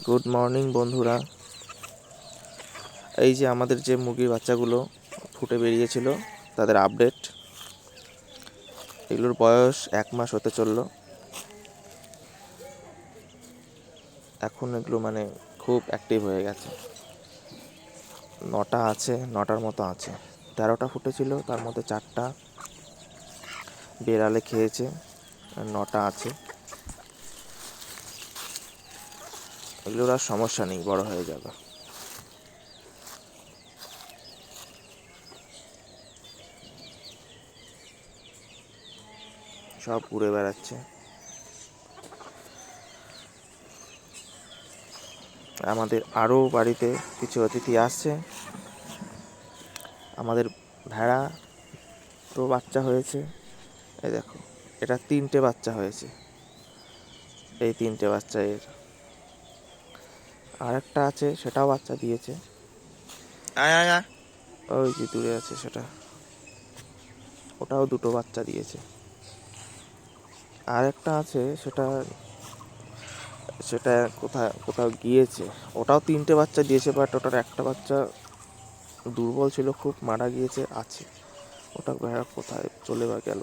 Good morning বন্ধুরা। এই যে আমাদের যে মুরগির বাচ্চাগুলো ফুটে বেরিয়েছিল তাদের আপডেট। এগুলোর বয়স 1 মাস হতে চললো। এখন এগুলো খুব অ্যাক্টিভ হয়ে গেছে। 9টা আছে, 9টার মতো আছে। 13টা ফুটেছিল, তার মধ্যে 4টা বেড়ালে খেয়েছে, আর 9টা আছে। এগুলোর আর সমস্যা নেই, বড় হয়ে যাবে। সব উড়ে বেড়াচ্ছে। আমাদের আরও বাড়িতে কিছু অতিথি আসছে। আমাদের ভেড়া তো বাচ্চা হয়েছে, এই দেখো, এটা 3টে বাচ্চা হয়েছে। এই 3টে বাচ্চা এর। আর একটা আছে, সেটাও বাচ্চা দিয়েছে। ওই যে দূরে আছে সেটা, ওটাও 2টো বাচ্চা দিয়েছে। আর একটা আছে, সেটা সেটা কোথাও গিয়েছে, ওটাও 3টে বাচ্চা দিয়েছে, বাট ওটার একটা বাচ্চা দুর্বল ছিল খুব, মারা গিয়েছে। আছে ওটা, ভেড়া কোথায় চলে বা গেল।